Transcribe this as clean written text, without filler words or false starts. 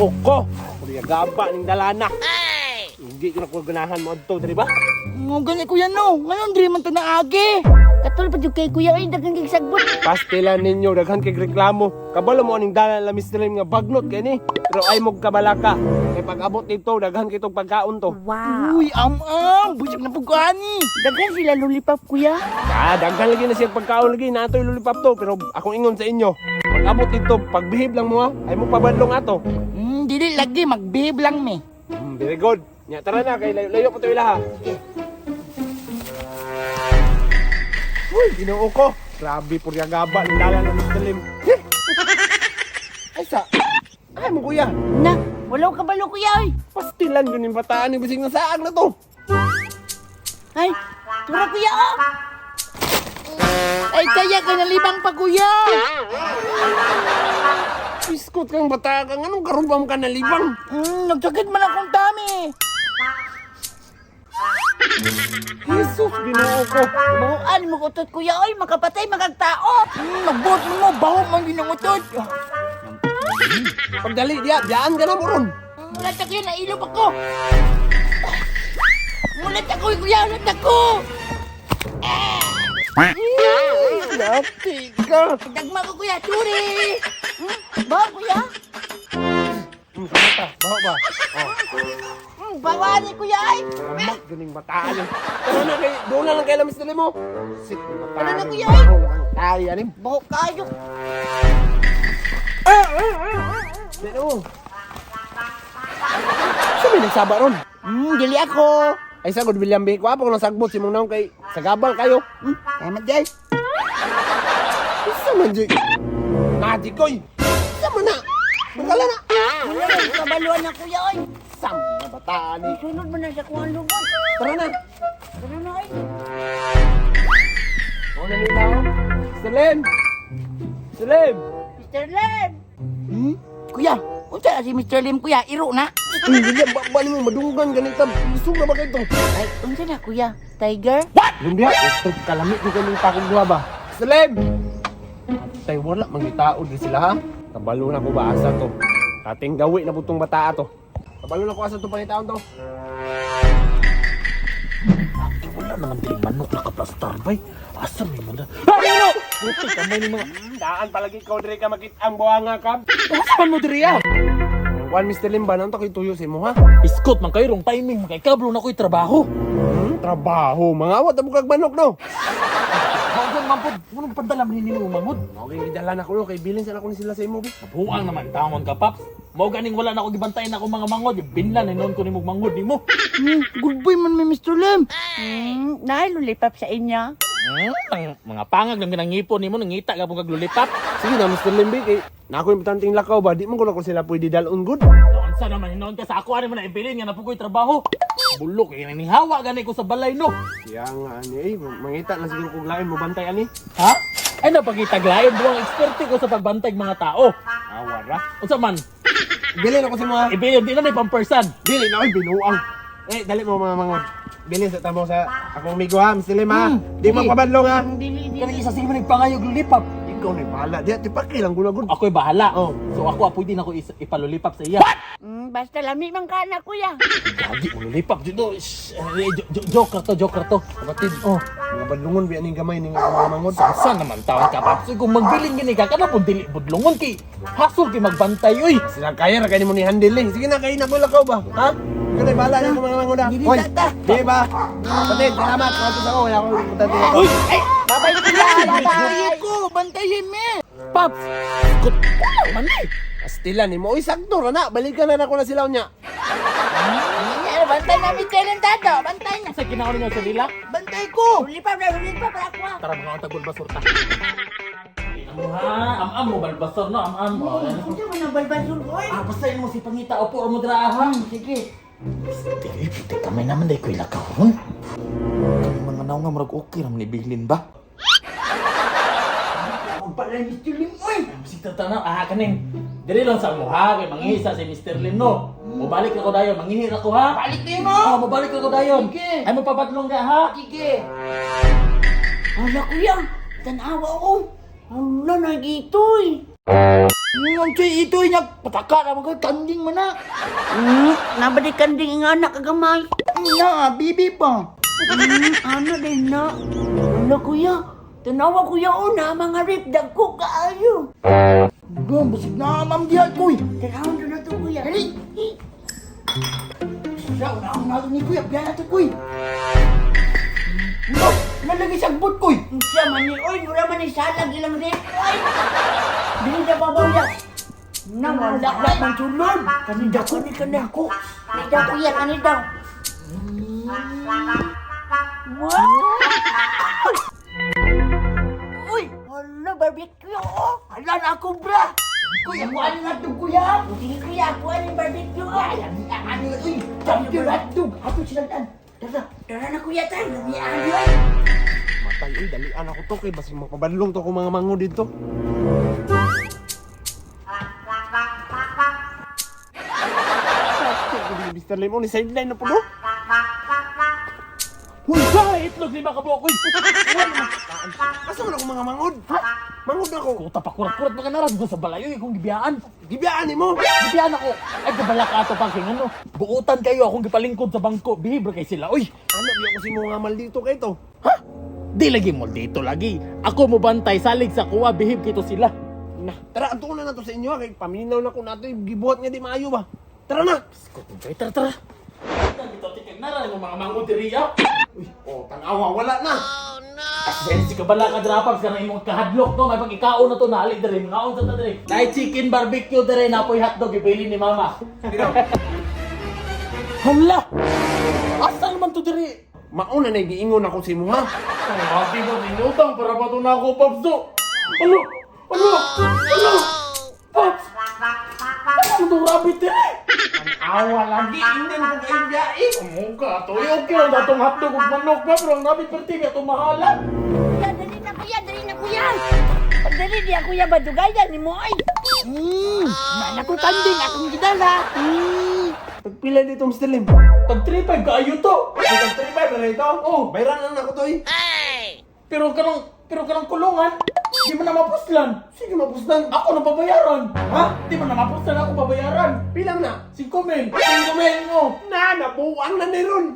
tinuok ko. Kuya gaba ning dalana. Hindi ko na ko ganahan mo adto, di ba? Mo gani kuya no. Ngayon diri man to naagi. Katol pa jud kay kuya ay daghang gisagbot. Pastilan ninyo daghan kay reklamo. Kabalo mo aning dalan la Mr. Lim nga bagnot kay ni. Pero ay mo kabalaka. Kay pag abot dito daghan kitong pagkaon to. Wow. Uy, busog na pugani. Daghan sila lulipap kuya. Daghan lagi na siya pagkaon lagi natoy lulipap to. Pero akong ingon sa inyo, pag abot dito, pagbihib lang mo ha. Ay mo pabadlong ato. Dili lagi magbihib lang me. Very good. Nya tara na kay layo pa to ila ha. Uy, ginoo ko. Grabe purya gaba ning dalan la Mr. Lim. Ay sa. Ay mo kuya. Na, walaw kabalo kuya ay. Pastilan yun yung bataan ni bisig na saag na to. Ay, tura kuya oh. Ay kaya ka nalibang pa kuya. Biskot kang bata kang anong karumpam ka nalibang? Nagsakit man akong dami. Jesus, ginoo ko. Buuan mo utot kuya ay makapatay magagtao. Nagbuot mo baho man ginungutod. Pagdali diya, diyaan ka na mo ron. Mulat ako yun, nailog ako. Mulat ako kuya, mulat ako. Lati ka. Dagma ko kuya, turi. Bawa kuya. Samata, baho ba? Bawani kuya ay. Amak, ganing bataan yun. Tara na kay, doon na lang kay Mr. Lim mo. Sit, bataan. Ano na, kuya? Baho lang tayo, anim. Bawa kayo. Pero, siya may nagsaba ron. Dili ako. Ay sagod William B. Kuha pa ko ng sagbot si mong naong kay sagabal kayo. Tama jay. Isa man, Jay. Nadi koy. Isa man na. Magkala na. Kabaluan na kuya ay. Sam na bataan ni. Sunod mo na sa kuha lugar. Tara na. Ano na ay? O na nila o. Salim. Salim. Mr. Lem. Kuya, unsa na si Mr. Lim kuya, iro na. Hindi bali mo madunggan ganito. Gusto na ba kayo ito? Ay, unsa na kuya? Tiger? Lumbia, ito kalamit ko kami pakugwa ba? Salim. Tay wala mangitao din sila ha. Kabalo na ko ba asa to? Kating gawi na putong bata to. Kabalo na ko asa to pangitaon to. Wala naman din manok nakaplastar bay. Asa may muna? Ano? Buti kamay ni mga daan palagi ko dire ka makit ang buhanga kab. Saan mo diri ah? Juan Mr. Limba, nang to kay tuyo si mo ha? Iskot man kayo rong timing. Kay kablo na ko'y trabaho. Trabaho, mga awat na bukag manok no? Hanggang mampod. Munong padala man hindi mo mangod. Okay, dala na ko no, kay bilin sana ko ni sila sa imo. Nabuang naman tawon ka paps. Mao ganing wala na ako gibantayan ako mga mangod. Binlan inon ko nimog mangod nimo. Good boy man may Mr. Lim. Naay lulipap sa inyo. Mga pangag lang ginangipon nimo nangita ka pong kaglulipap. Sige na, Mr. Limbi, kay nako yung importanteng lakaw ba? Di mo ko na kung sila pwede dalon good. Noon sa naman hinoon ka sa ako ano mo na ibilin nga na ko'y trabaho. Bulok kay ning hawa gani ko sa balay no. Kaya nga ani, mangita na siguro kung lain mo bantay ani. Ha? Ay napagitaglayan buwang eksperte ko sa pagbantay mga tao. Awara. Unsa man? Bilin ako si mga. Ibilin di na may pampersan. Bilin na ay binuang. Dali mo mga. Bilin sa tamo sa akong migo ha, Mr. Lim ha. Di magpabadlong ha. Kanang isa sige man nagpangayog lulipap. Ikaw ni bahala. Di pakilang gulagod. Ako'y bahala. Oh. So ako pwede na ko ipalulipap sa iya. Basta lami man ka na kuya. Lagi mo lulipap judo. Joker to. Kapatid, mga badlungon bi aning gamay ning mga mangod. Saan naman taon ka paps? Kung magbiling gini ka kana pud dili budlongon kay hasol kay magbantay oy. Sila kaya ra kay mo ni handle eh. Sige na kay na lakaw ba? Ha? Kanay bahala na ko mga mangoda. Hoy, di ba? Kapatid, salamat. Kapatid ako, wala akong importante ako. Uy, ay, Babay kuya, bantayin ko, bantayin me. paps. Kut man eh. Pastilan ni mo. Uy, sakto ra na. Balikan na ako na sila unya. Bantay namin tayo ng tato. Bantay na. Sa kinaon niya sa dila. Bantay ko. Lulipap na ako. Tara mga tagol basurta. Ano ha? Am-am mo balbasor no, am-am. Unsa man ang balbasol ko ay? Basta mo si pangita opo mo dira ha. Sige. Tigay puti kamay naman day ko ilakawon. Kami mga naong nga marag okay raman ibilin ba? Ang pala ni Mr. Lim oy. Si tatanaw, kaning. Diri lang sa mo ha, kay manghisa si Mr. Lim no. Mabalik ako dayon, manghihir ako ha. Balik din mo. Mabalik ako dayon. Sige. Ay mo papatlong ka ha. Sige. Ala kuya, tanawa ko. Ala na gitoy. Ang chay ito niya, pataka na mga kanding man na. Nabadi kanding nga anak kagamay. Na, bibi pa. Ano din na? Ano kuya? Tanawa kuya una, mga ripdag ko kaayo. Gam, basig na ma'am diyan, kuy. Tanawin doon na to kuya. Dali. Siya, unahang natin ni kuya, biyan natin, kuy. No, nalagay sa bot, kuy. Siya man ni, oy, mura man ni salag ilang rip. Oy! Dili na babaw ya. Namalak man tulog. Kanida ko ni kanako. Kanida kuya, kanida. Uy! Hala, barbecue oh! Ala na ako, bra. Kuya, mo ano na ito, kuya? Hindi kuya, ako ang barbecue oh! Ano, uy, champion na ito. Ato sila daan. Tara, tara na kuya tayo. Nabiyaan yun. Matay, dalian ako to kay basig magpabalong to kung mga mango dito. Mr. Lim, ni sideline na po, no? Huy, sa itlog lima ka buok. Huy, Asa man ako mga mangod? Mangod ako. kuta pa kurat-kurat mga naras ko sa balayo kung gibiyaan. Gibiyaan ni mo. Gibiyaan ako. Ay, gabala ka ato pang ano. Buutan kayo akong gipalingkod sa bangko. Behavior kay sila. Uy, Ano, di ako si mga maldito kay to. ha? Di lagi mo dito lagi. Ako mo bantay salig sa kuwa. Behave kito sila. Na, tara, anto na to sa inyo, kay paminaw na ko nato, gibuhat nga di maayo ba? Tara na! Ay, tara. Dito, tikig na rin mga mango diriya. Uy, oh, tanawa, wala na! Sensi ka bala ka drapags ka na imong kahadlok no. May pag-ikaon na to nalik diri. Mga on sa ta diri. Night chicken barbecue diri na po'y hotdog ipili ni mama. Hala! Asa naman to diri? Mauna na giingon ako si mo, ha? Ay, hati mo sinutang para pa to na ako, Papso. Ano? Paps! Ano itong rabbit diri? Awa lagi, hindi mo kayo biyain! Ang ka, to okay lang datong hotdog ug manok ba, pero ang rabbit perti ka tumahala. Kuya, dali na kuya, dali na kuya. Pagdali diya kuya, badugayan ni mo ay. Mana ko kanding, akong gidala. Pagpila dito, Mr. Lim. Tag 3-5 kaayo to. Ay, tag-35 na ito? Oh. Bayran lang ako to, eh. Pero kanang kulungan, di mo na mapuslan. Sige, mapustan. Ako na babayaran. Ha? Di mo na mapuslan ako babayaran. Pilang na? 5 men. 5 men mo. Na, nabuwang na ni Ron.